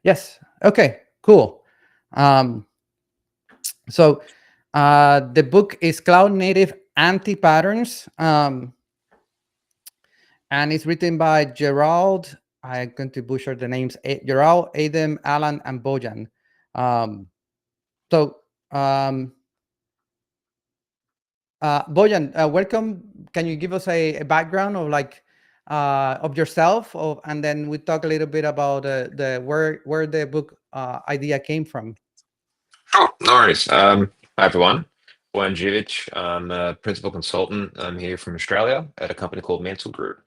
Yes. Okay. Cool. Um, so the book is Cloud Native AntiPatterns, and it's written by Gerald. I'm going to butcher the names. Gerald, Adam, Alan, and Bojan. Um, so, Bojan, welcome. Can you give us a background of yourself, and then we talk a little bit about the where the book idea came from. Sure, no worries. Hi everyone. Bojan Zivic. I'm a principal consultant. I'm here from Australia at a company called Mental Group.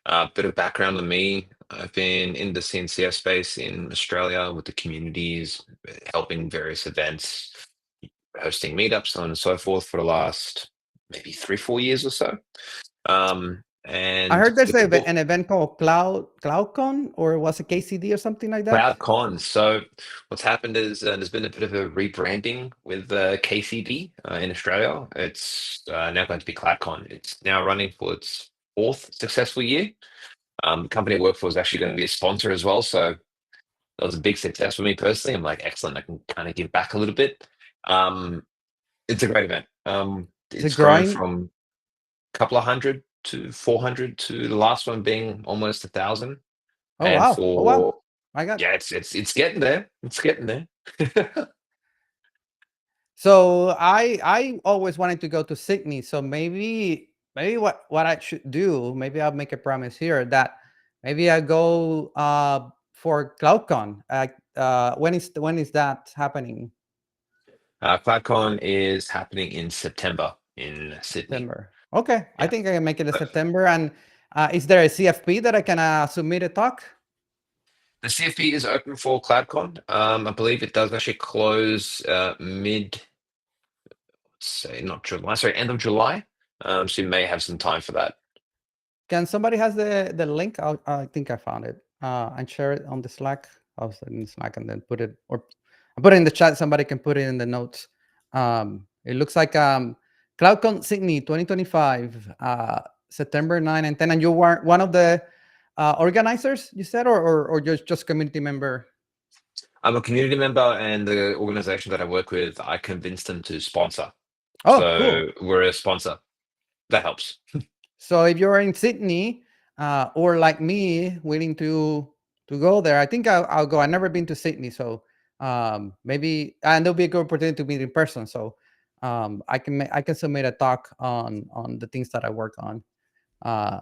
A bit of background on me. I've been in the CNCF space in Australia with the communities, helping various events, hosting meetups, so on and so forth for the last maybe 3, 4 years or so. I And heard there's with the book an event called CloudCon, or was it KCD or something like that? CloudCon. So what's happened is there's been a bit of a rebranding with KCD in Australia. It's now going to be CloudCon. It's now running for its fourth successful year. The company I work for is actually going to be a sponsor as well. So that was a big success for me personally. I'm like, excellent. I can kind of give back a little bit. Um, it's a great event. Is it It's grown growing? from a couple of hundred to 400 to the last one being almost 1,000. Oh And wow! Oh wow! for My God. yeah, it's getting there. It's getting there. So I always wanted to go to Sydney. So maybe what I should do, maybe I'll make a promise here that maybe I go for CloudCon. When is that happening? CloudCon is happening in September in Sydney. September. Okay, I Yeah. think I can make it in Uh, September. And is there a CFP that I can submit a talk? The CFP is open for CloudCon. I believe it does actually close say not July, sorry, end of July. So you may have some time for that. Can somebody has the link? I think I found it. And share it on the Slack. I'll send in Slack and then put it, or I put it in the chat. Somebody can put it in the notes. It looks like CloudCon Sydney 2025, September 9 and 10. And you were one of the organizers, you said, or just community member? I'm a community member, and the organization that I work with, I convinced them to sponsor. Oh, cool. So we're a sponsor. That helps. So if you're in Sydney, or like me, willing to go there, I think I'll go. I've never been to Sydney, so maybe, and there'll be a good opportunity to meet in person. So I can submit a talk on the things that I work on, uh,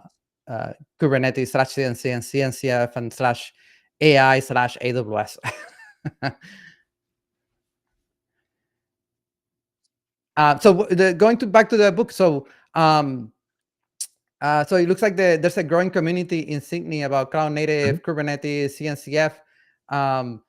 Kubernetes / CNC and CNCF and / AI / AWS. So going to back to the book. So it looks like there's a growing community in Sydney about cloud native, Kubernetes, CNCF. Um,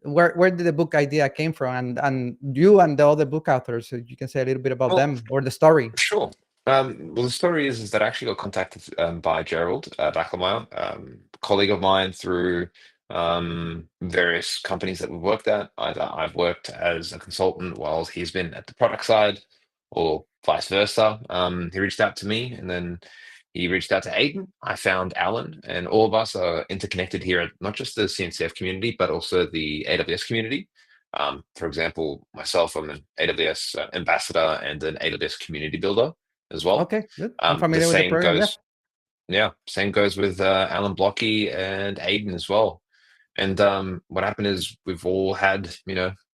where did the book idea came from, and you and the other book authors, so you can say a little bit about Well, them or the story. sure. Well, the story is that I actually got contacted by Gerald colleague of mine through various companies that we've worked at. Either I've worked as a consultant while he's been at the product side, or vice versa. He reached out to me, and then he reached out to Aiden. I found Alan, and all of us are interconnected here at not just the CNCF community, but also the AWS community. For example, myself, I'm an AWS ambassador and an AWS community builder as well. Okay, good. I'm The familiar with the same program. Yeah. goes, yeah, same goes with Alan Blocky and Aiden as well. And what happened is we've all had,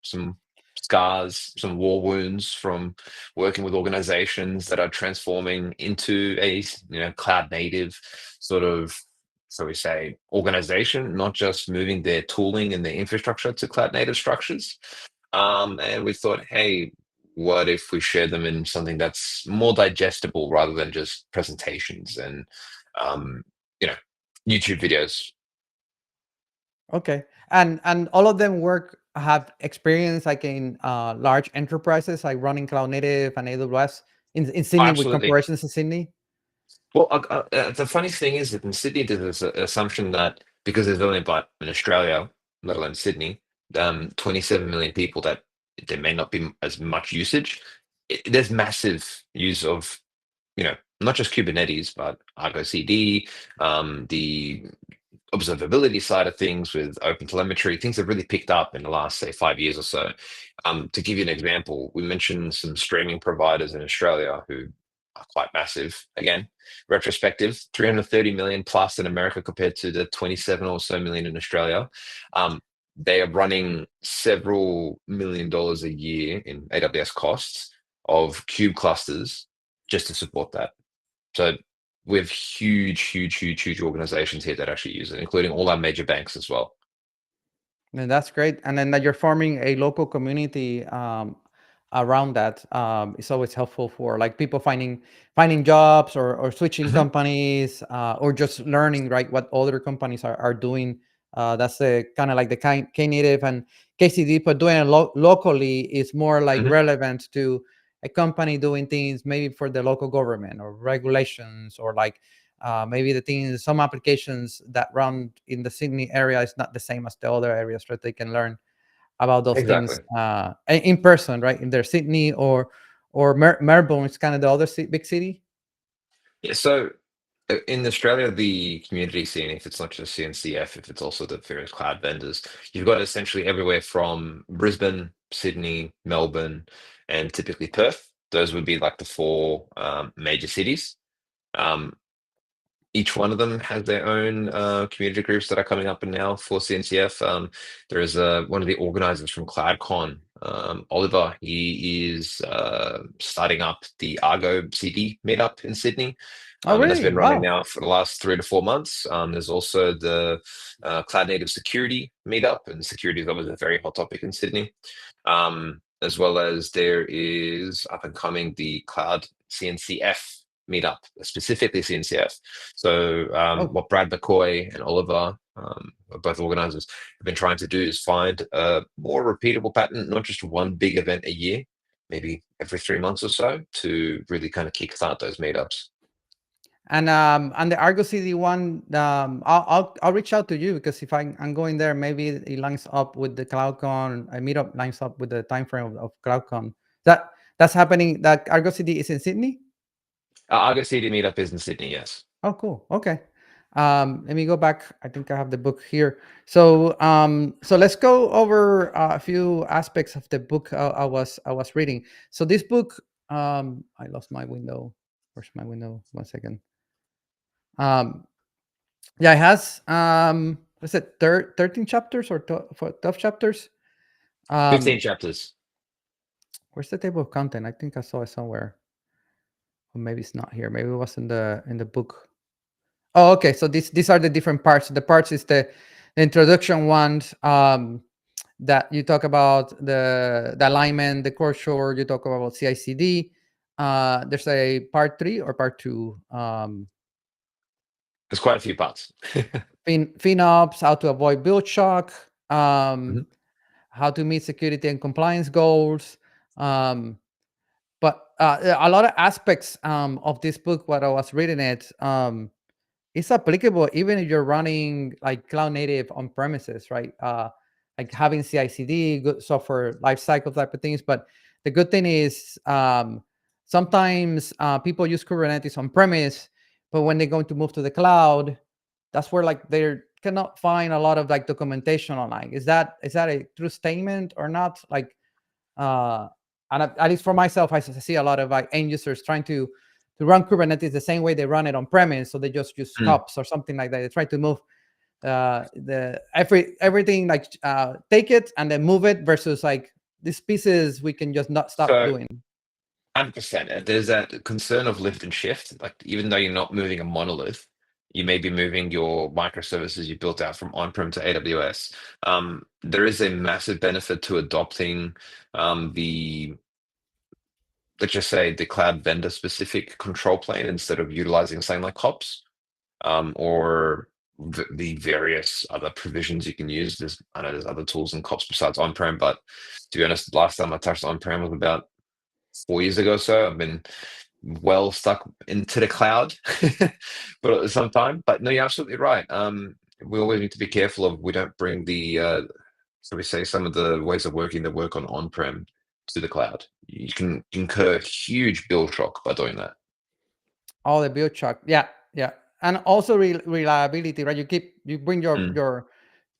some scars, some war wounds from working with organizations that are transforming into a, cloud native sort of, so we say, organization, not just moving their tooling and their infrastructure to cloud native structures. And we thought, hey, what if we share them in something that's more digestible rather than just presentations and, um, you know, YouTube videos. Okay. And all of them have experience like in large enterprises, like running cloud native and AWS in Oh, Sydney, with absolutely. corporations in Sydney. Well, the funny thing is that in Sydney, there's this assumption that because there's only about in Australia, let alone Sydney, 27 million people, that there may not be as much usage. There's massive use of, not just Kubernetes, but Argo CD, the observability side of things with open telemetry, things have really picked up in the last, say, 5 years or so. To give you an example, we mentioned some streaming providers in Australia who are quite massive. Again, retrospective, 330 million plus in America compared to the 27 or so million in Australia. They are running several $1 million a year in AWS costs of cube clusters just to support that. So we have huge organizations here that actually use it, including all our major banks as well. And that's great. And then that you're forming a local community around that. It's always helpful for like people finding jobs or switching Mhm. companies or just learning right what other companies are doing. That's the kind of like the Knative and KCD, but doing it locally is more like Mhm. relevant to a company doing things maybe for the local government or regulations or like maybe the things, some applications that run in the Sydney area is not the same as the other areas, right? They can learn about those things Exactly. in person, right? In their Sydney or Melbourne, it's kind of the other big city. Yeah, so in Australia, the community scene, if it's not just CNCF, if it's also the various cloud vendors, you've got essentially everywhere from Brisbane, Sydney, Melbourne, and typically Perth. Those would be like the four major cities. Um, each one of them has their own community groups that are coming up and now for CNCF. There is one of the organizers from CloudCon, Oliver. He is starting up the Argo CD meetup in Sydney, Oh, and that's really? been running Wow. now for the last 3 to 4 months. There's also the Cloud Native Security meetup, and security is always a very hot topic in Sydney. As well as there is up and coming the Cloud CNCF meetup, specifically CNCF. So Oh, what Brad McCoy and Oliver, both organizers, have been trying to do is find a more repeatable pattern, not just one big event a year, maybe every 3 months or so, to really kind of kickstart those meetups. and the Argo CD one, I'll reach out to you because if I'm going there, maybe it lines up with the CloudCon. I meetup lines up with the time frame of CloudCon. That's happening. That Argo CD is in Sydney. Argo CD meetup is in Sydney, yes. Oh, cool. Okay. Let me go back. I think I have the book here. So let's go over a few aspects of the book I was reading. So this book, I lost my window. Where's my window? 1 second. Um, yeah, it has what's it, 13 chapters or 12 chapters? 15 Um, chapters. where's the table of content? I think I saw it somewhere. Or maybe it's not here. Maybe it was in the book. Oh, okay. So these are the different parts. The parts is the introduction ones that you talk about the alignment, the core shore. You talk about CI/CD. There's a part 3 or part 2. There's quite a few parts. FinOps, how to avoid build shock, Mhm. how to meet security and compliance goals. But a lot of aspects of this book, what I was reading it, it's applicable even if you're running like cloud native on premises, right? Like having CI/CD, good software lifecycle type of things. But the good thing is sometimes people use Kubernetes on premise, but when they're going to move to the cloud, that's where like they cannot find a lot of like documentation online. Is that a true statement or not? Like uh, and at least for myself, I see a lot of like end users trying to run Kubernetes the same way they run it on premise, so they just use Mm. cups or something like that. They try to move the everything like take it and then move it versus like these pieces we can just not stop So doing. 100%. There's that concern of lift and shift. Like, even though you're not moving a monolith, you may be moving your microservices you built out from on-prem to AWS. There is a massive benefit to adopting the, let's just say, the cloud vendor specific control plane instead of utilizing something like hops, or the various other provisions you can use. I know there's other tools and COPS besides on-prem, but to be honest, last time I touched on-prem was about 4 years ago or so. I've been well stuck into the cloud but at some time. But no, you're absolutely right. We always need to be careful of we don't bring the so we say some of the ways of working that work on-prem to the cloud. You can incur huge bill shock by doing that. All the build shock, yeah, yeah. and also reliability, right? You bring Mm. your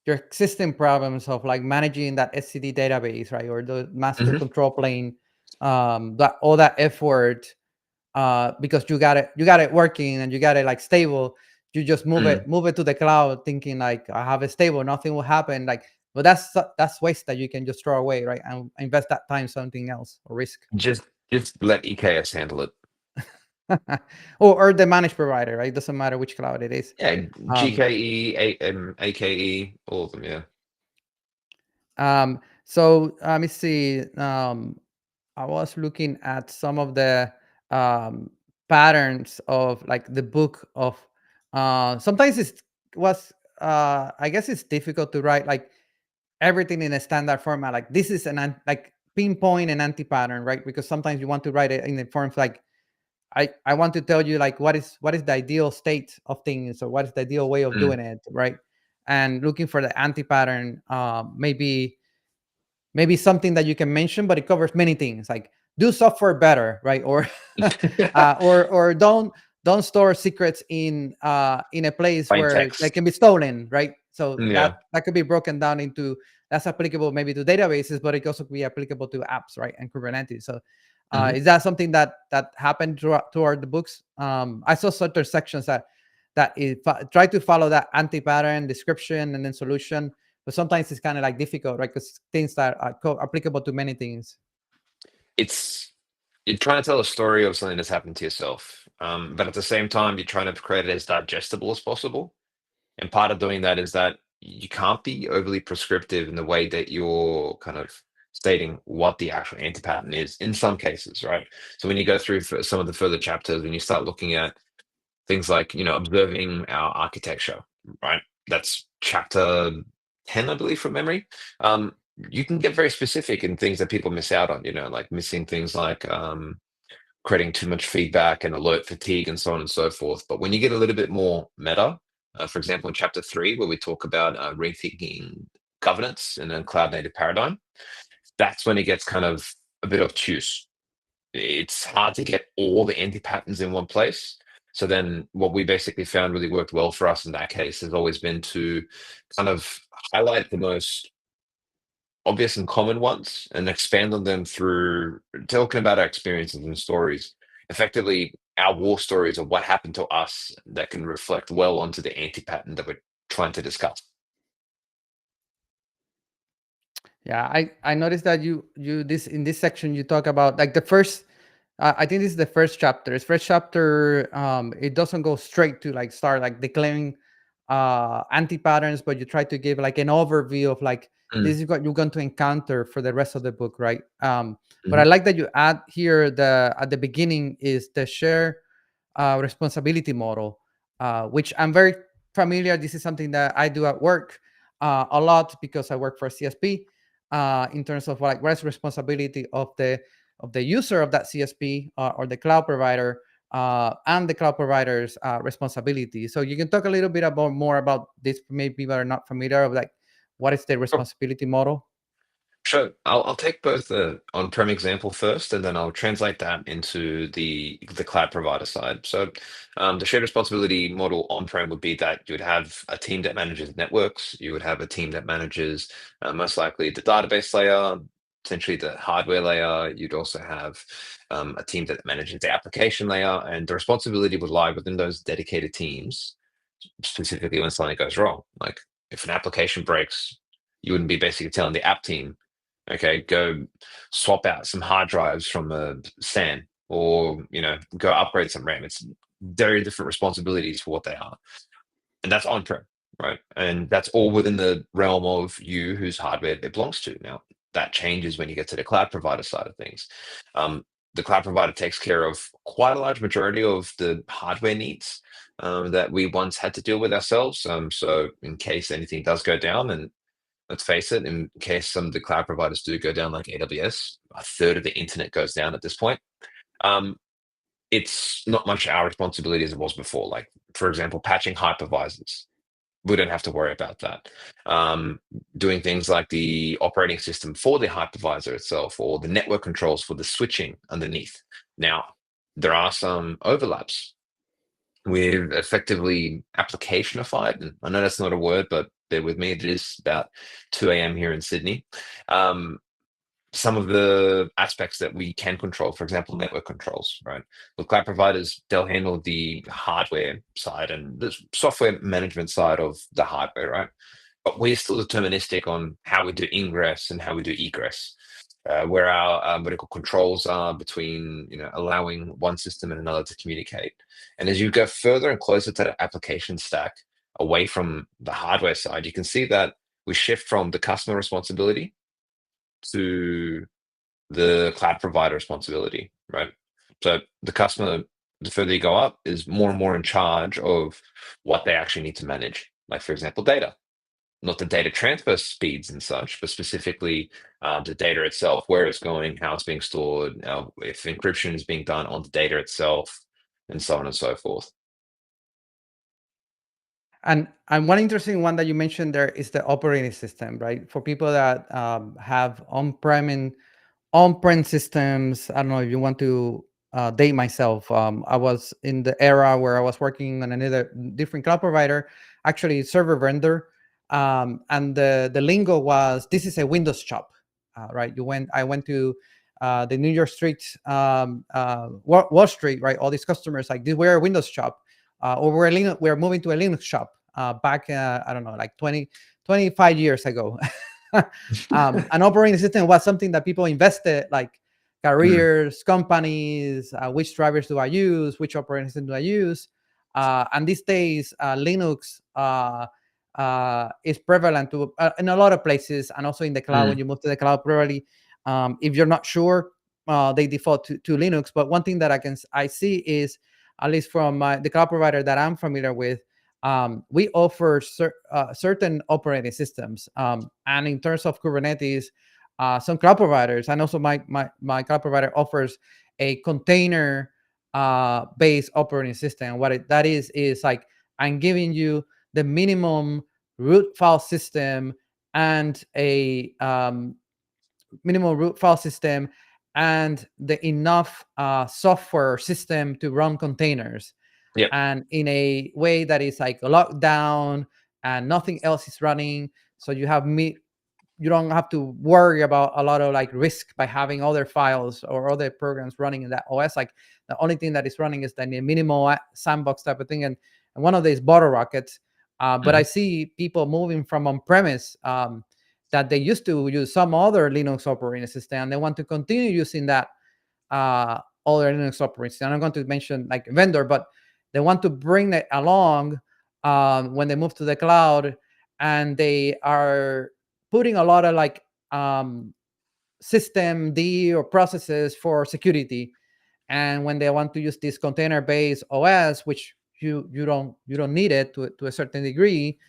existing problems of like managing that SCD database, right, or the master Hmm. control plane, that all that effort, because you got it working and you got it like stable. You just Mm. move it to the cloud, thinking like I have it stable, nothing will happen. Like, but that's waste that you can just throw away, right, and invest that time something else or risk. Just let EKS handle it. Or the managed provider, right? It doesn't matter which cloud it is. Yeah, Um, GKE, AKE, all of them. Yeah. so let me see. I was looking at some of the um, patterns of like the book of. Sometimes was I guess it's difficult to write like everything in a standard format. Like this is like pinpoint an anti-pattern, right? Because sometimes you want to write it in the forms like I want to tell you like what is the ideal state of things or what is the ideal way of Mm. doing it, right? And looking for the anti-pattern, maybe something that you can mention, but it covers many things like do software better, right? Or or don't store secrets in a place Plain where they text. can be stolen, right? So Yeah. that could be broken down into that's applicable maybe to databases, but it also could be applicable to apps, right, and Kubernetes. So Hmm. is that something that happened throughout the books? I saw certain sections try to follow that anti-pattern description and then solution, but sometimes it's kind of like difficult, right? Because things that are applicable to many things. It's you're trying to tell a story of something that's happened to yourself, but at the same time, you're trying to create it as digestible as possible. And part of doing that is that you can't be overly prescriptive in the way that you're kind of stating what the actual anti-pattern is in some cases, right? So when you go through for some of the further chapters, when you start looking at things like, observing our architecture, right? That's chapter 10, I believe, from memory. You can get very specific in things that people miss out on, like missing things like creating too much feedback and alert fatigue and so on and so forth. But when you get a little bit more meta, for example, in chapter 3, where we talk about rethinking governance in a cloud native paradigm, that's when it gets kind of a bit obtuse. It's hard to get all the anti patterns in one place. So then what we basically found really worked well for us in that case has always been to kind of highlight the most obvious and common ones and expand on them through talking about our experiences and stories. Effectively, our war stories of what happened to us that can reflect well onto the anti-pattern that we're trying to discuss. Yeah, I noticed that you this in this section you talk about like the first. I think this is the first chapter. This first chapter, it doesn't go straight to like start like declaring anti patterns, but you try to give like an overview of like Mm. this is what you're going to encounter for the rest of the book, right? But I Mhm. like that you add here the at the beginning is the share responsibility model, which I'm very familiar. This is something that I do at work a lot because I work for a CSP. In terms of like what is responsibility of the user of that CSP or the cloud provider and the cloud provider's responsibility. So you can talk a little bit about more about this. Maybe people are not familiar of like what is the Sure. responsibility model. Sure. I'll take both the on-prem example first, and then I'll translate that into the cloud provider side. So, the shared responsibility model on-prem would be that you would have a team that manages networks. You would have a team that manages most likely the database layer, essentially the hardware layer. You'd also have a team that manages the application layer, and the responsibility would lie within those dedicated teams, specifically when something goes wrong. Like if an application breaks, you wouldn't be basically telling the app team, okay, go swap out some hard drives from a SAN, or go upgrade some RAM. It's very different responsibilities for what they are, and that's on-prem, right? And that's all within the realm of you whose hardware it belongs to. Now that changes when you get to the cloud provider side of things. um, the cloud provider takes care of quite a large majority of the hardware needs that we once had to deal with ourselves. So in case anything does go down, and let's face it, in case some of the cloud providers do go down, like AWS, a third of the internet goes down at this point. Um, it's not much our responsibility as it was before. Like, for example, patching hypervisors. We don't have to worry about that. Um, Doing things like the operating system for the hypervisor itself, or the network controls for the switching underneath. Now, there are some overlaps. we've effectively applicationified, and I know that's not a word, but bear with me, it is about 2 a.m. here in Sydney. Some of the aspects that we can control, for example, network controls, right? With cloud providers, they'll handle the hardware side and the software management side of the hardware, right? But we're still deterministic on how we do ingress and how we do egress, where our vertical controls are between, allowing one system and another to communicate. And as you go further and closer to the application stack, away from the hardware side, you can see that we shift from the customer responsibility to the cloud provider responsibility, right? So the customer, the further you go up, is more and more in charge of what they actually need to manage. Like, for example, data, not the data transfer speeds and such, but specifically the data itself, where it's going, how it's being stored, if encryption is being done on the data itself, and so on and so forth. And one interesting one that you mentioned there is the operating system, right? For people that have on-prem systems. I don't know if you want to date myself. I was in the era where I was working on another different cloud provider, actually server vendor, and the lingo was, this is a Windows shop, right? I went to the New York Street, Wall Street, right? All these customers like, we're a Windows shop, or we're moving to a Linux shop. Back, I don't know, like 25 years ago. An operating system was something that people invested, like Mm, careers, companies, which drivers do I use, which operating system do I use. And these days, Linux is prevalent in a lot of places, and also in the cloud. When mm, you move to the cloud, probably if you're not sure, they default to Linux. But one thing that I see is, at least from the cloud provider that I'm familiar with, we offer certain operating systems. And in terms of Kubernetes, some cloud providers, and also my cloud provider offers a container based operating system. That is like, I'm giving you the minimum root file system and a minimum root file system and the enough software system to run containers, yep. and in a way that is like locked down and nothing else is running. So you don't have to worry about a lot of like risk by having other files or other programs running in that OS. Like, the only thing that is running is the minimal sandbox type of thing, and one of these bottle rockets. But I Mhm. see people moving from on-premise, that they used to use some other Linux operating system, and they want to continue using that other Linux operating system. I'm not going to mention like vendor, but they want to bring it along when they move to the cloud, and they are putting a lot of like system D or processes for security. And when they want to use this container based OS, which you don't need it to a certain degree,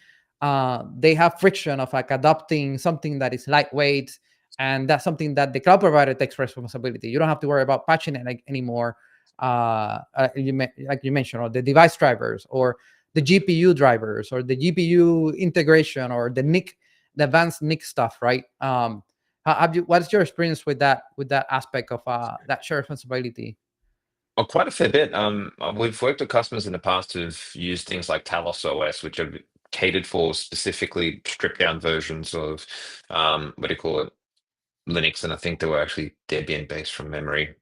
they have friction of like adopting something that is lightweight, and that's something that the cloud provider takes responsibility. You don't have to worry about patching it like anymore. Like you mentioned, or the device drivers, or the GPU drivers, or the GPU integration, or the NIC, the advanced NIC stuff, right? What's your experience with that aspect of that shared responsibility? Oh, quite a fair bit. We've worked with customers in the past who've used things like Talos OS, which are catered for specifically stripped down versions of what do you call it? Linux, and I think they were actually Debian based from memory.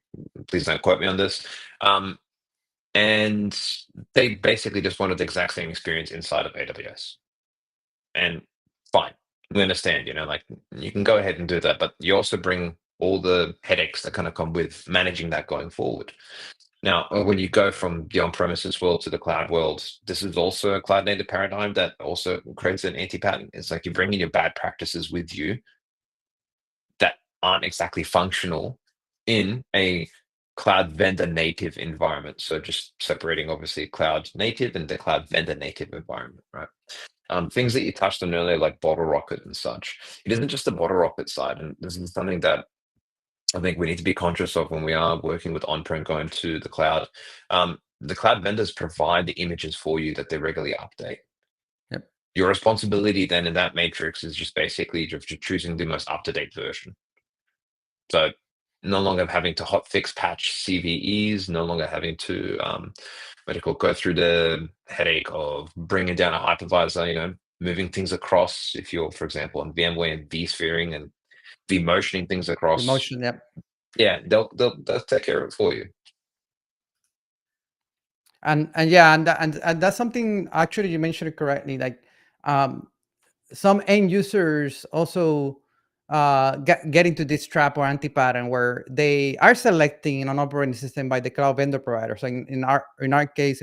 Please don't quote me on this. Um, and they basically just wanted the exact same experience inside of AWS. And fine, we understand, like you can go ahead and do that, but you also bring all the headaches that kind of come with managing that going forward. Now, when you go from the on-premises world to the cloud world, this is also a cloud native paradigm that also creates an anti-pattern. It's like you're bringing your bad practices with you that aren't exactly functional in a cloud vendor native environment. So just separating obviously cloud native and the cloud vendor native environment, right? Things that you touched on earlier, like bottle rocket and such. It isn't just the bottle rocket side, and this is something that I think we need to be conscious of when we are working with on-prem going to the cloud. The cloud vendors provide the images for you that they regularly update. Yep. Your responsibility then in that matrix is just basically just choosing the most up-to-date version. So no longer having to hotfix patch CVEs, no longer having to go through the headache of bringing down a hypervisor, moving things across if you're, for example, on VMware and vSphere and vMotioning things across. Emotion, yeah. Yeah, they'll take care of it for you. And yeah, and that's something actually you mentioned it correctly. Like um, some end users also get into this trap or anti-pattern where they are selecting an operating system by the cloud vendor provider. So in my case,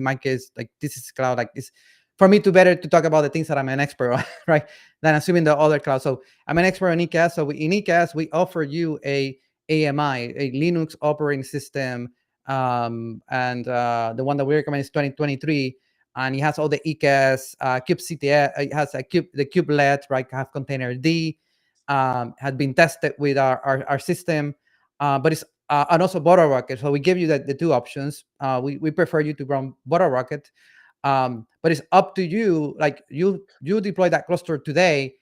like this is cloud. Like this, for me to better to talk about the things that I'm an expert on, right? Than assuming the other cloud. So I'm an expert on ECAS. So in ECAS, we offer you a AMI, a Linux operating system, and the one that we recommend is 2023, and it has all the ECAS, kubectl. It has the kubelet, right? Have container D, had been tested with our system, but it's and also Bottle Rocket. So we give you the two options. We prefer you to run Bottle Rocket, but it's up to you. Like you deploy that cluster today.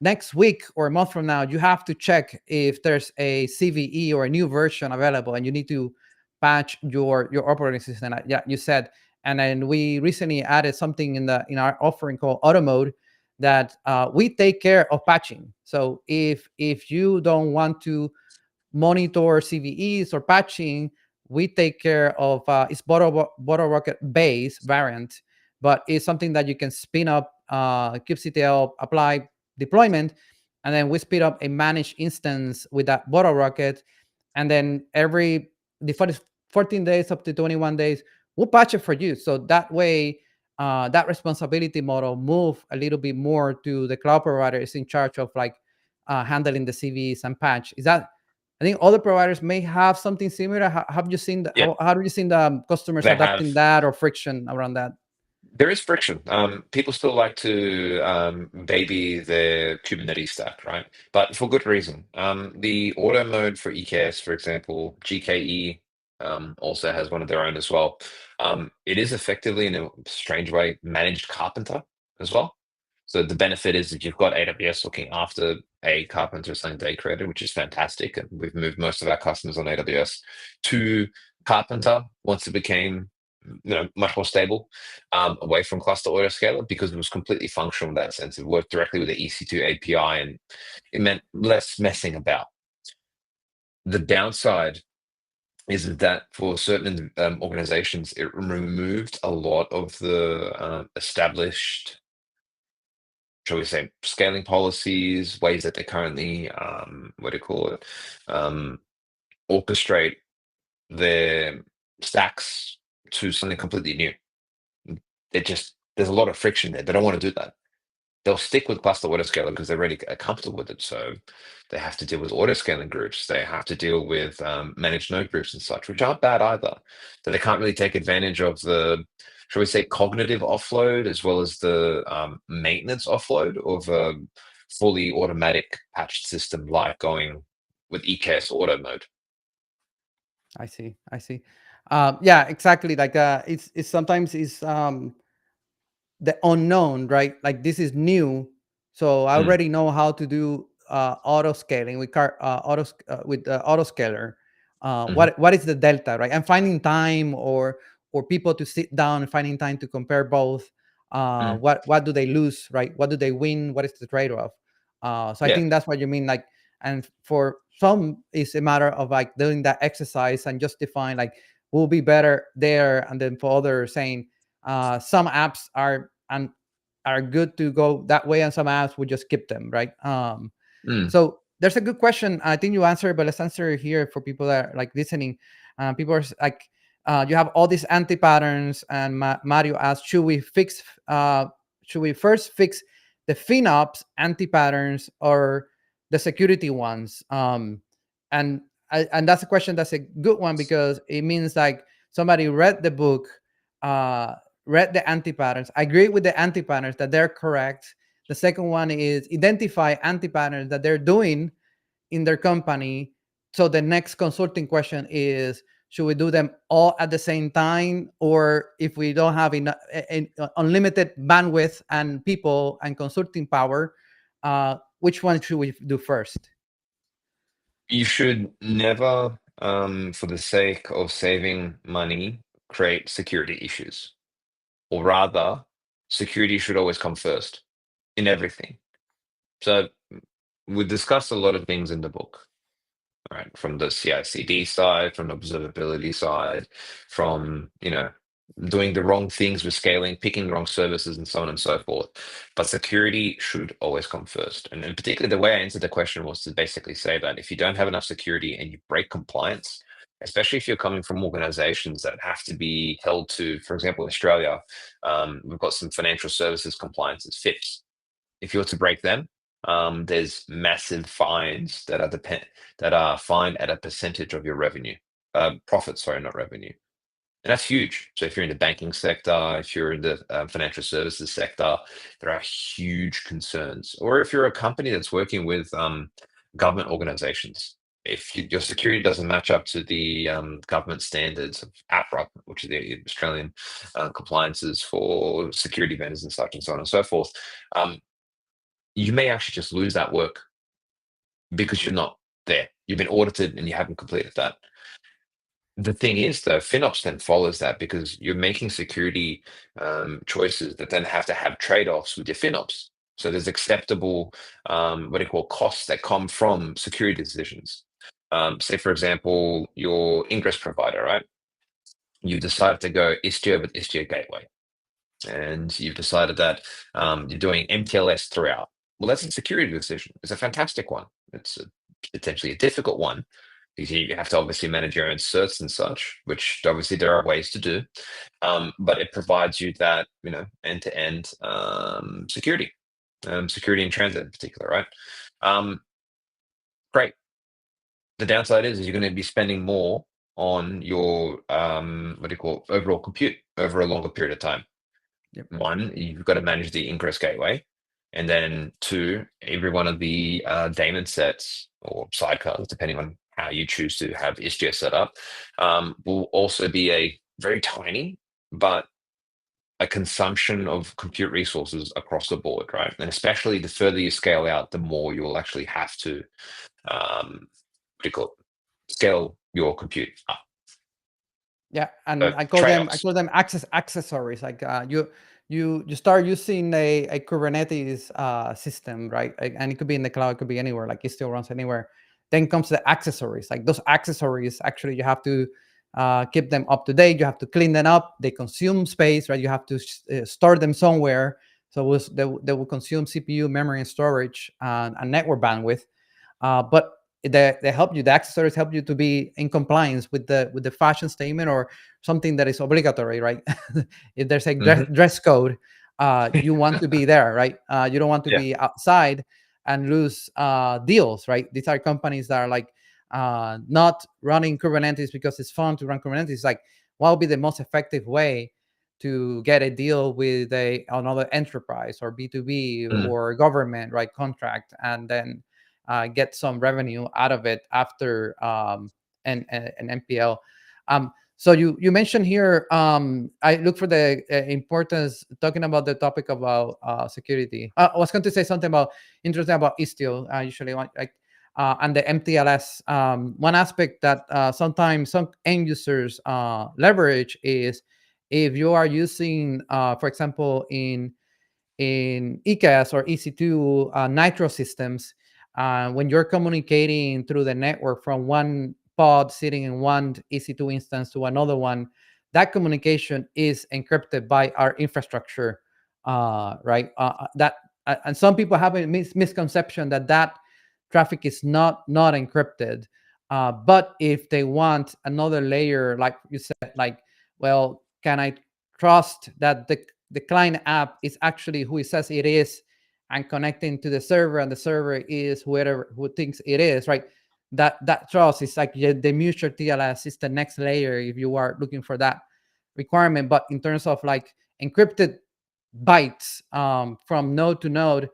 Next week or a month from now, you have to check if there's a CVE or a new version available, and you need to patch your operating system. Yeah, you said. And then we recently added something in our offering called Auto Mode that we take care of patching. So if you don't want to monitor CVEs or patching, we take care of it's Bottle Rocket base variant, but it's something that you can spin up kubectl apply deployment, and then we speed up a managed instance with that Bottle Rocket, and then every the first 14 days up to 21 days, we'll patch it for you. So that way, that responsibility model move a little bit more to the cloud provider is in charge of like handling the CVs and patch. Is that I think other providers may have something similar. Have you seen Yeah, how have you seen the customers they adapting have. that or friction around that? There is friction. People still like to baby their Kubernetes stack, right? But for good reason. The auto mode for EKS, for example, GKE also has one of their own as well. It is effectively, in a strange way, managed Carpenter as well. So the benefit is that you've got AWS looking after a Carpenter something they created, which is fantastic. And we've moved most of our customers on AWS to Carpenter once it became much more stable, away from cluster autoscaler, because it was completely functional in that sense. It worked directly with the EC2 API, and it meant less messing about. The downside is that for certain organizations, it removed a lot of the established, shall we say, scaling policies, ways that they currently, what do you call it, orchestrate their stacks to something completely new. There's a lot of friction there. They don't want to do that. They'll stick with cluster autoscaler because they're already comfortable with it. So they have to deal with autoscaling groups. They have to deal with managed node groups and such, which aren't bad either. So they can't really take advantage of the, shall we say, cognitive offload as well as the maintenance offload of a fully automatic patched system like going with EKS auto mode. I see. I see. Yeah, exactly. Like it's sometimes it's the unknown, right? Like this is new, so I Mm, already know how to do auto scaling with auto scaler. mhm, What is the delta, right? And finding time or people to sit down and finding time to compare both. mm, What do they lose, right? What do they win? What is the trade off? So I yeah. think that's what you mean. Like, and for some, it's a matter of like doing that exercise and justifying like will be better there, and then for others saying some apps are good to go that way, and some apps we just skip them, right? Mm, So there's a good question. I think you answered, but let's answer it here for people that are like listening. People are like, you have all these anti patterns, and Mario asked, should we first fix the FinOps anti patterns or the security ones? And and that's a question that's a good one because it means like somebody read the book, uh, read the anti patterns, agree with the anti patterns that they're correct. The second one is identify anti-patterns that they're doing in their company. So the next consulting question is, should we do them all at the same time? Or if we don't have enough, unlimited bandwidth and people and consulting power, which one should we do first? You should never, for the sake of saving money, create security issues. Or rather, security should always come first in everything. So we discussed a lot of things in the book, right? From the CI/CD side, from the observability side, from doing the wrong things with scaling, picking the wrong services, and so on and so forth. But security should always come first. And particularly the way I answered the question was to basically say that if you don't have enough security and you break compliance, especially if you're coming from organizations that have to be held to, for example, Australia, we've got some financial services compliances, FIPS. If you were to break them, there's massive fines that are fined at a percentage of your revenue, profit. Sorry, not revenue, and that's huge. So if you're in the banking sector, if you're in the financial services sector, there are huge concerns. Or if you're a company that's working with government organizations, if your security doesn't match up to the government standards of APRA, which is the Australian compliances for security vendors and such, and so on and so forth, um, you may actually just lose that work because you're not there. You've been audited and you haven't completed that. The thing is, though, FinOps then follows that because you're making security choices that then have to have trade-offs with your FinOps. So there's acceptable, what do you call, costs that come from security decisions. Say, for example, your ingress provider, right? You decided to go Istio with Istio Gateway, and you've decided that you're doing MTLS throughout. Well, that's a security decision. It's a fantastic one. It's potentially a difficult one because you have to obviously manage your own certs and such, which obviously there are ways to do. But it provides you that end-to-end security, security in transit in particular, right? Um, Great. The downside is you're going to be spending more on your what do you call overall compute over a longer period of time. Yep. One, you've got to manage the ingress gateway. And then two, every one of the daemon sets or sidecars, depending on how you choose to have Istio set up, will also be a very tiny, but a consumption of compute resources across the board, right? And especially the further you scale out, the more you will actually have to, what do you call it, scale your compute up. Yeah, So and I trade-offs. call them accessories. Like you start using a Kubernetes system, right? And it could be in the cloud, it could be anywhere. Like it still runs anywhere. Then comes the accessories. Like those accessories, actually, you have to keep them up to date. You have to clean them up. They consume space, right? You have to store them somewhere. So they will consume CPU, memory, and storage, and network bandwidth. But they help you. The accessories help you to be in compliance with the fashion statement or something that is obligatory, right? If there's a Mhm. dress code, you want to be there, right? You don't want to Yeah. be outside and lose deals, right? These are companies that are like not running Kubernetes because it's fun to run Kubernetes. It's like, what would be the most effective way to get a deal with another enterprise or B2B Mm. or government, right? Contract, and then get some revenue out of it after an MPL. So you mentioned here, I look for the importance, talking about the topic about security. I was going to say something about interesting about Istio. Usually, like and the MTLS. One aspect that sometimes some end users leverage is if you are using, for example, in ECAS or EC2 Nitro systems, when you're communicating through the network from one pod sitting in one EC2 instance to another one, that communication is encrypted by our infrastructure, right? And some people have a misconception that traffic is not encrypted. But if they want another layer, like you said, like, well, can I trust that the client app is actually who it says it is and connecting to the server, and the server is who thinks it is, right? That trust is like the mutual TLS is the next layer if you are looking for that requirement. But in terms of like encrypted bytes from node to node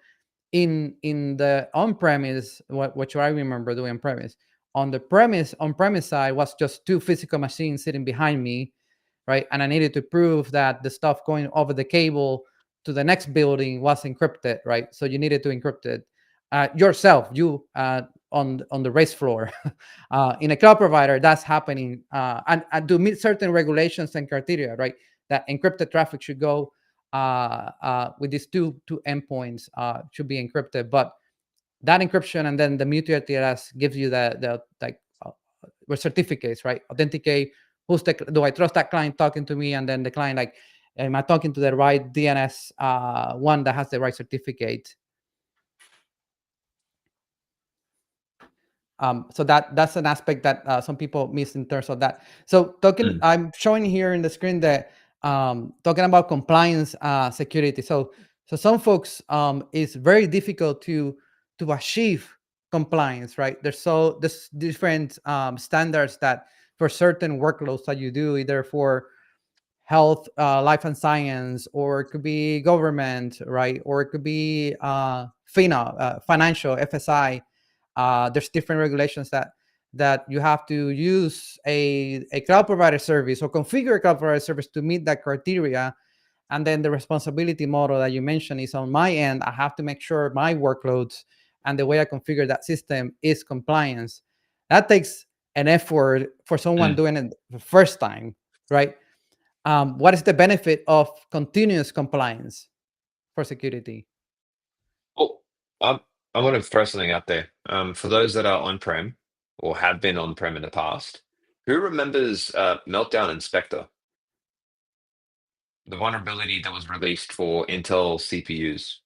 in the on-premise, what I remember doing on-premise side was just two physical machines sitting behind me, right? And I needed to prove that the stuff going over the cable to the next building was encrypted, right? So you needed to encrypt it yourself. You on the race floor. In a cloud provider, that's happening, and to meet certain regulations and criteria, right? That encrypted traffic should go with these two endpoints, should be encrypted. But that encryption and then the multi-TLS gives you the like with certificates, right? Authenticate who's the, do I trust that client talking to me, and then the client, like, am I talking to the right DNS one that has the right certificate? So that's an aspect that some people miss in terms of that. So I'm showing here in the screen that talking about compliance security. So some folks, it's very difficult to achieve compliance, right? There's different standards that for certain workloads that you do, either for health, life and science, or it could be government, right? Or it could be FINA, financial, FSI. There's different regulations that you have to use a cloud provider service or configure a cloud provider service to meet that criteria. And then the responsibility model that you mentioned is on my end. I have to make sure my workloads and the way I configure that system is compliance. That takes an effort for someone doing it the first time, right? What is the benefit of continuous compliance for security? Well, I'm going to throw something out there. For those that are on-prem or have been on-prem in the past, who remembers Meltdown Inspector, the vulnerability that was released for Intel CPUs?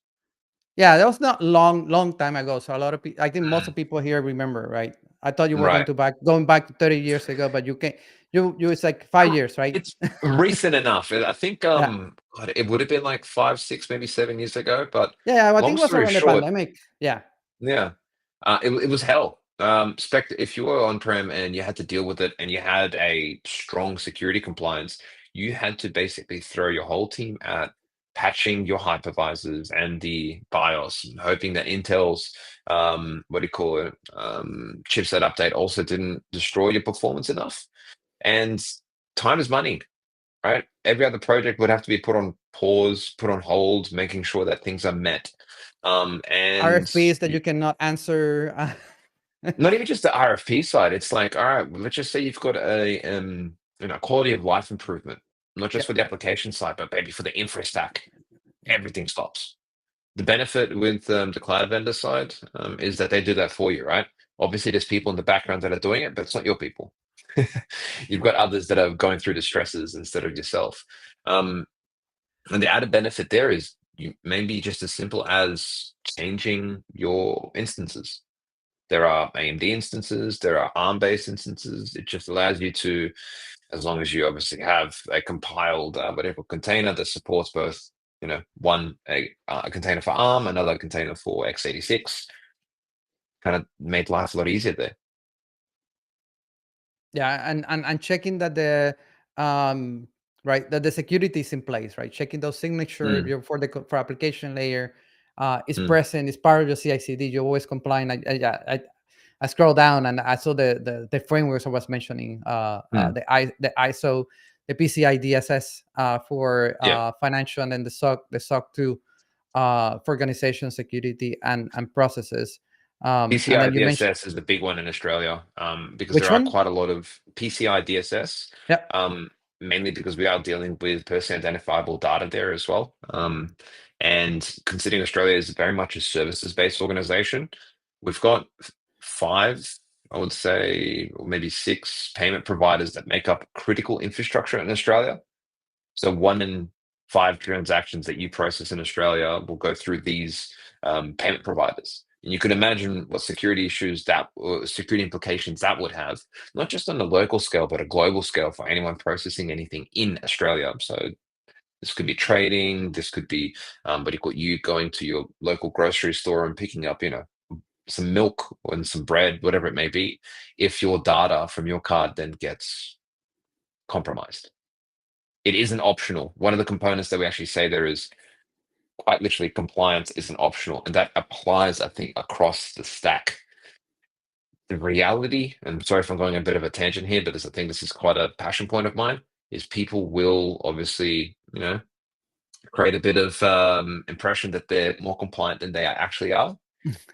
Yeah, that was not long time ago. So a lot of people, I think most of people here remember, right? I thought you were Right. going back to 30 years ago, but you can't. You it's like 5 years, right? It's recent enough. I think Yeah, God, it would have been like 5, 6, maybe 7 years ago. But yeah. I long think it was story around the short, pandemic. Yeah, yeah, it was hell. Spectre, if you were on-prem and you had to deal with it and you had a strong security compliance, you had to basically throw your whole team at patching your hypervisors and the BIOS, and hoping that Intel's what do you call it, chipset update also didn't destroy your performance enough. And time is money, right? Every other project would have to be put on pause, put on hold, making sure that things are met. And RFPs that you cannot answer. not even just the RFP side. It's like, all right, let's just say you've got a quality of life improvement, not just Yeah, for the application side, but maybe for the infra stack. Everything stops. The benefit with the cloud vendor side is that they do that for you, right? Obviously, there's people in the background that are doing it, but it's not your people. You've got others that are going through the stresses instead of yourself. And the added benefit there is you maybe just as simple as changing your instances. There are AMD instances, there are ARM-based instances. It just allows you to, as long as you obviously have a compiled whatever container that supports both, a container for ARM, another container for x86, kind of made life a lot easier there. yeah, and checking that the um right, that the security is in place, right? Checking those signature Mm, for the for application layer is mm, present, is part of your CI/CD. You're always complying. Yeah, I scroll down and I saw the frameworks I was mentioning, mm. the ISO, the PCI DSS for Yeah. financial, and then the SOC 2 for organization security and processes. And PCI then you mentioned DSS is the big one in Australia, because which there are one? quite a lot of PCI DSS, Yep. um, mainly because we are dealing with personally identifiable data there as well. And considering Australia is very much a services-based organization, we've got five, I would say, or maybe six payment providers that make up critical infrastructure in Australia. So 1 in 5 transactions that you process in Australia will go through these payment providers. And you can imagine what security issues or security implications that would have, not just on a local scale, but a global scale for anyone processing anything in Australia. So this could be trading, this could be, but you going to your local grocery store and picking up, some milk and some bread, whatever it may be, if your data from your card then gets compromised. It isn't optional. One of the components that we actually say there is quite literally compliance isn't optional, and that applies, I think, across the stack. The reality, and sorry if I'm going a bit of a tangent here, but I think this is quite a passion point of mine, is people will obviously, create a bit of impression that they're more compliant than they actually are.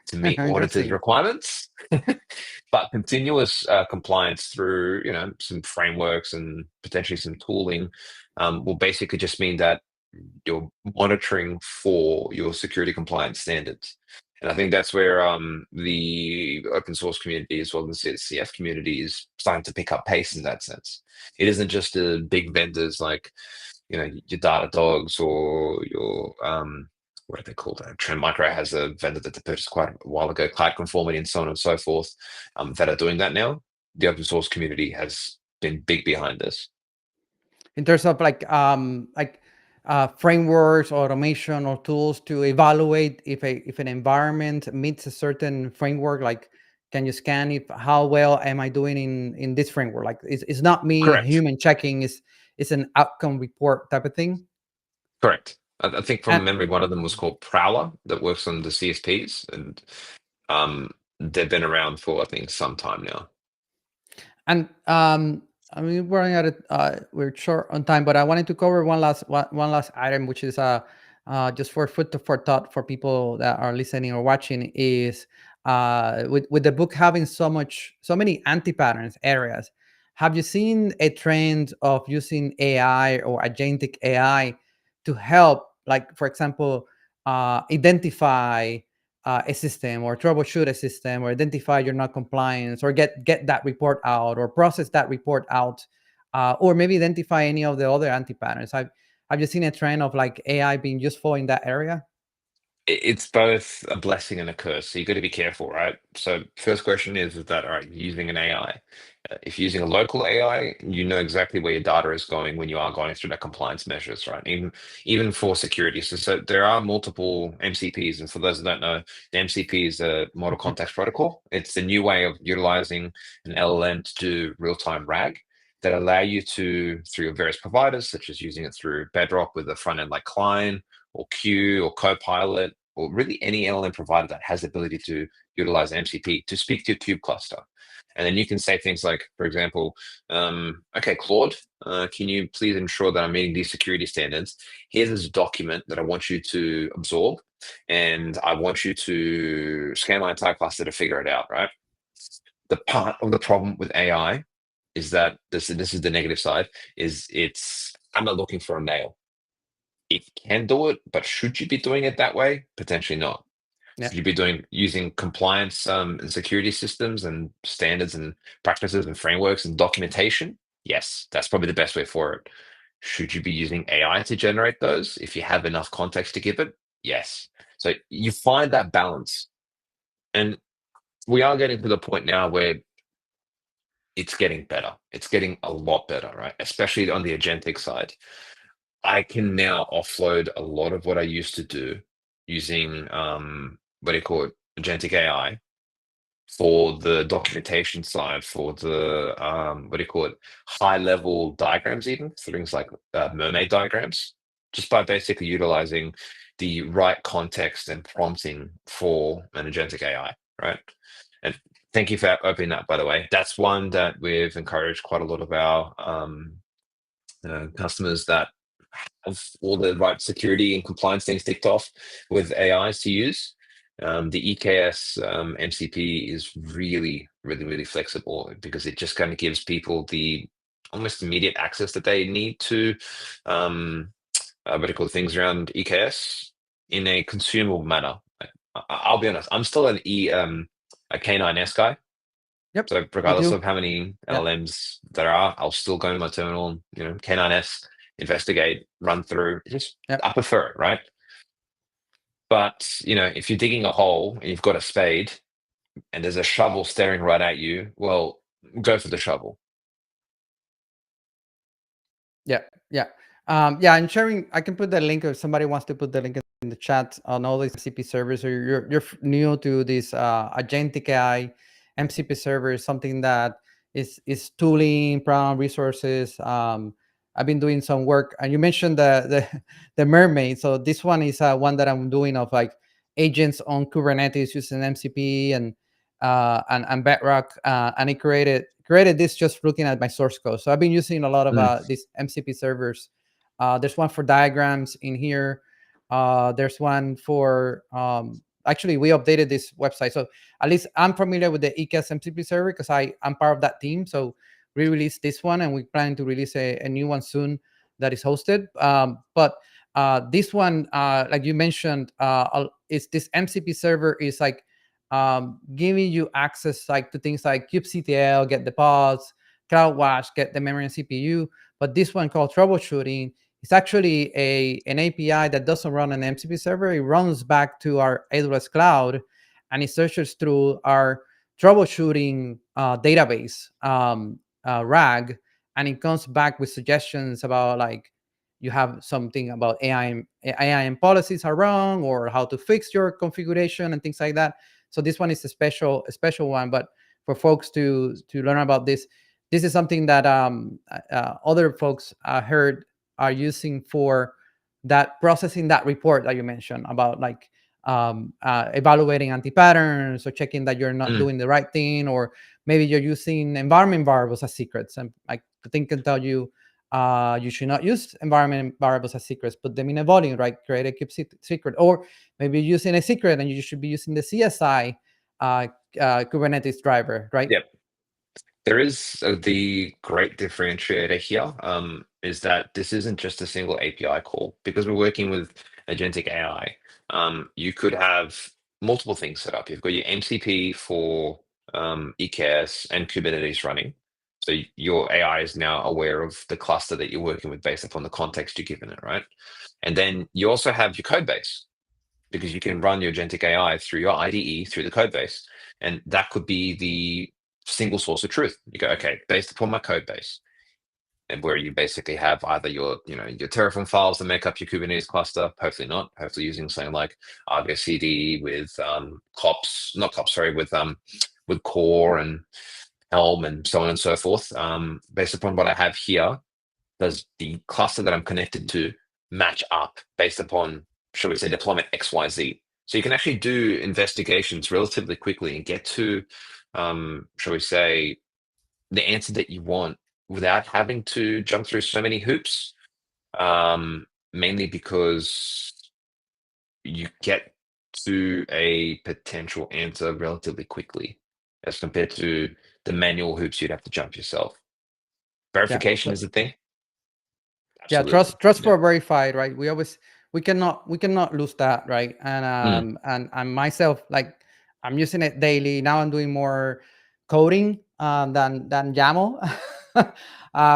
to meet audited Interesting. requirements. But continuous compliance through, some frameworks and potentially some tooling will basically just mean that you're monitoring for your security compliance standards. And I think that's where the open source community as well as the CF community is starting to pick up pace in that sense. It isn't just the big vendors like, your Datadogs or your what are they called? Trend Micro has a vendor that they purchased quite a while ago, cloud conformity and so on and so forth, that are doing that now. The open source community has been big behind this. In terms of frameworks, automation, or tools to evaluate if an environment meets a certain framework, like can you scan if how well am I doing in this framework? Like it's not me a Correct. human checking, it's an outcome report type of thing. Correct. I think from And memory, one of them was called Prowler that works on the CSPs, and they've been around for, I think, some time now. And I mean, we're running out of, we're short on time, but I wanted to cover one last item, which is just for food for thought for people that are listening or watching. Is with the book having so many anti-patterns areas, have you seen a trend of using AI or agentic AI to help, like for example, identify a system or troubleshoot a system or identify your non compliance or get that report out or process that report out, or maybe identify any of the other anti patterns? Have you seen a trend of like AI being useful in that area? It's both a blessing and a curse, so you got to be careful, right? So first question is that, all right, you're using an AI. If you're using a local AI, you know exactly where your data is going when you are going through the compliance measures, right? Even for security. So there are multiple MCPs, and for those that don't know, the MCP is a model context protocol. It's a new way of utilizing an LLM to do real-time RAG that allow you to, through your various providers, such as using it through Bedrock with a front end like Klein, or Q or Copilot, or really any LLM provider that has the ability to utilize MCP to speak to your kube cluster. And then you can say things like, for example, okay, Claude, can you please ensure that I'm meeting these security standards? Here's this document that I want you to absorb, and I want you to scan my entire cluster to figure it out, right? The part of the problem with AI is that this is the negative side, is I'm not looking for a nail. It can do it, but should you be doing it that way? Potentially not. Yeah. Should you be using compliance and security systems and standards and practices and frameworks and documentation? Yes, that's probably the best way for it. Should you be using AI to generate those if you have enough context to give it? Yes. So you find that balance. And we are getting to the point now where it's getting better. It's getting a lot better, right? Especially on the agentic side. I can now offload a lot of what I used to do using what do you call it, agentic AI for the documentation side, for the what do you call it, high level diagrams, even for things like mermaid diagrams, just by basically utilizing the right context and prompting for an agentic AI, right? And thank you for opening that, by the way. That's one that we've encouraged quite a lot of our customers that have all the right security and compliance things ticked off with AIs to use. The EKS MCP is really, really, really flexible because it just kind of gives people the almost immediate access that they need to vertical things around EKS in a consumable manner. I'll be honest, I'm still a K9S guy. Yep. So Me regardless too. of how many Yeah. LLMs there are, I'll still go to my terminal, K9S, investigate, run through. Yeah. I prefer it, right? But if you're digging a hole and you've got a spade and there's a shovel staring right at you, well, go for the shovel. Yeah, yeah, yeah. And sharing, I can put the link if somebody wants to put the link in the chat on all these MCP servers. Or you're new to this agentic AI MCP server is something that is tooling, program resources. I've been doing some work, and you mentioned the mermaid. So this one is one that I'm doing of like agents on Kubernetes using MCP and Bedrock, and it created this just looking at my source code. So I've been using a lot of Mm. these MCP servers. There's one for diagrams in here. There's one for actually we updated this website. So at least I'm familiar with the ECAS MCP server because I'm part of that team. So we released this one, and we plan to release a new one soon that is hosted. But this one, like you mentioned, is this MCP server is like giving you access like to things like kubectl, get the pods, CloudWatch, get the memory and CPU. But this one called troubleshooting, it's actually an API that doesn't run an MCP server. It runs back to our AWS cloud, and it searches through our troubleshooting database, RAG, and it comes back with suggestions about like you have something about AI and policies are wrong, or how to fix your configuration and things like that. So this one is a special one. But for folks to learn about this, this is something that other folks heard are using for that processing that report that you mentioned about like evaluating anti-patterns or checking that you're not Mm, doing the right thing, or maybe you're using environment variables as secrets, and like the thing can tell you you should not use environment variables as secrets, put them in a volume, right? Create a keep secret. Or maybe you're using a secret and you should be using the CSI Kubernetes driver, right? yep. There is the great differentiator here, is that this isn't just a single API call. Because we're working with agentic AI, you could have multiple things set up. You've got your MCP for EKS and Kubernetes running. So your AI is now aware of the cluster that you're working with based upon the context you're given it, right? And then you also have your code base, because you can run your agentic AI through your IDE, through the code base. And that could be the single source of truth. You go, okay, based upon my code base, and where you basically have either your Terraform files that make up your Kubernetes cluster, hopefully not, hopefully using something like Argo CD with COPS, not COPS, sorry, with Core and Helm and so on and so forth. Based upon what I have here, does the cluster that I'm connected to match up based upon, shall we say, deployment XYZ? So you can actually do investigations relatively quickly and get to, shall we say, the answer that you want without having to jump through so many hoops. Mainly because you get to a potential answer relatively quickly as compared to the manual hoops you'd have to jump yourself. Yeah. Verification So is the thing. yeah, Absolutely. trust Yeah. for verified, right? We cannot lose that, right? And Mm, myself, like I'm using it daily now. I'm doing more coding than YAML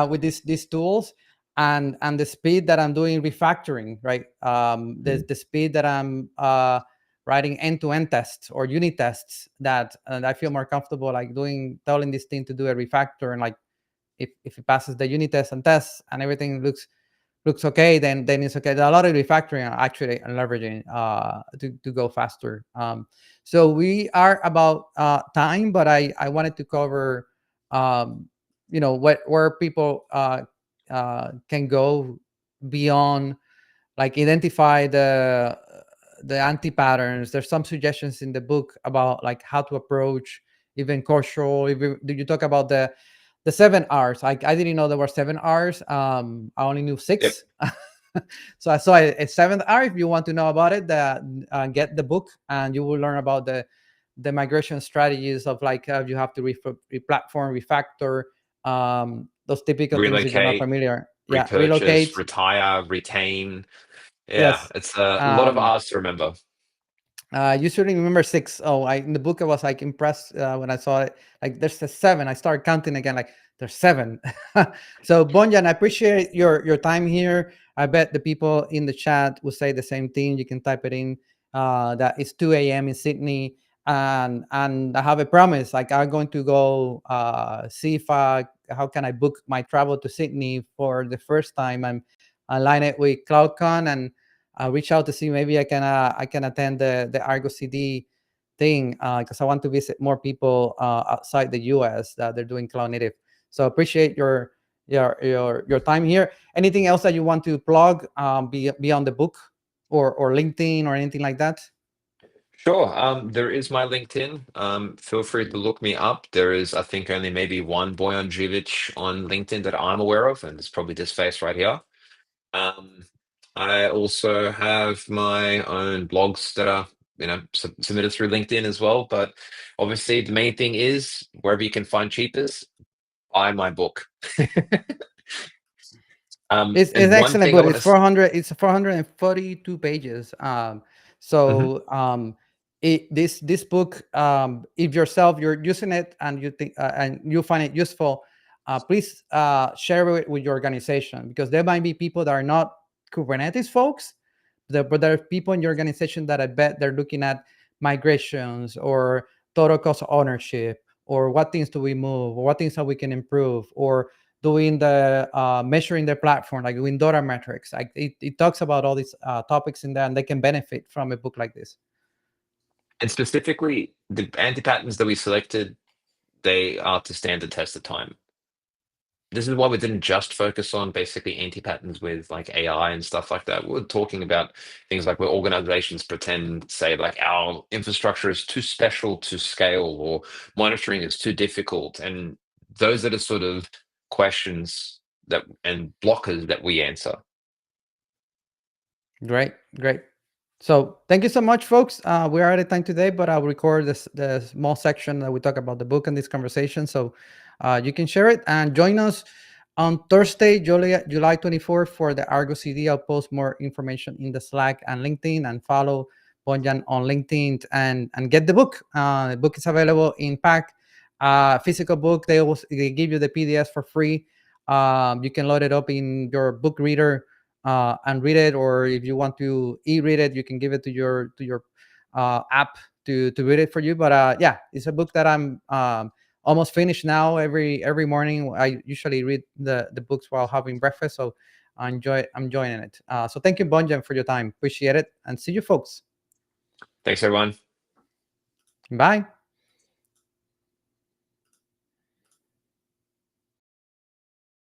with these tools, and the speed that I'm doing refactoring, right? The speed that I'm writing end-to-end tests or unit tests, that and I feel more comfortable like telling this thing to do a refactor, and like if it passes the unit test and tests and everything looks okay, then it's okay. There are a lot of refactoring actually and leveraging to go faster. So we are about time, but I wanted to cover where people can go beyond, like identify the anti-patterns. There's some suggestions in the book about like how to approach even cultural. Did you talk about the 7 R's? I didn't know there were 7 R's. I only knew yep. six. So I saw a seventh R. If you want to know about it, get the book, and you will learn about the migration strategies of like you have to re-platform, refactor, those typical things if you're not Relocate, familiar. Yeah, repurchase, relocate. retire, retain. Yeah, Yes. it's a lot of Um, R's to remember. you should remember six. Oh, in the book I was like impressed when I saw it. Like there's a seven. I started counting again. Like there's seven. So Bonjan, I appreciate your time here. I bet the people in the chat will say the same thing. You can type it in. That it's 2 a.m. in Sydney, and I have a promise. Like I'm going to go see if how can I book my travel to Sydney for the first time. I'm align it with CloudCon, and reach out to see maybe I can attend the Argo CD thing because I want to visit more people outside the US that they're doing cloud native. So appreciate your time here. Anything else that you want to plug beyond the book or LinkedIn or anything like that? Sure. There is my LinkedIn. Feel free to look me up. There is, I think, only maybe one Bojan Zivic on LinkedIn that I'm aware of, and it's probably this face right here. Um, I also have my own blogs that are submitted through LinkedIn as well. But obviously, the main thing is wherever you can find cheapest, buy my book. It's And one excellent thing I book. want It's to. 400. It's 442 pages. Mhm. So this book, if yourself you're using it and you think and you find it useful, please share it with your organization, because there might be people that are not Kubernetes folks, but there are people in your organization that I bet they're looking at migrations or total cost of ownership, or what things do we move, or what things that we can improve, or doing the measuring their platform, like doing data metrics. Like it talks about all these topics in there, and they can benefit from a book like this. And specifically, the anti-patterns that we selected, they are to stand the test of time. This is why we didn't just focus on basically anti-patterns with like AI and stuff like that. We're talking about things like where organizations pretend, say, like our infrastructure is too special to scale, or monitoring is too difficult. And those are the sort of questions that and blockers that we answer. Great, great. So thank you so much, folks. We are out of time today, but I'll record the small section that we talk about the book in this conversation, so you can share it and join us on Thursday, July 24th for the Argo CD. I'll post more information in the Slack and LinkedIn, and follow Bojan on LinkedIn and get the book. The book is available in pack, physical book. They give you the PDFs for free. You can load it up in your book reader and read it, or if you want to e-read it, you can give it to your app to read it for you. But yeah, it's a book that I'm almost finished now. Every morning I usually read the books while having breakfast, so I'm enjoying it. So thank you, Bonjan, for your time. Appreciate it, and see you folks. Thanks, everyone. Bye.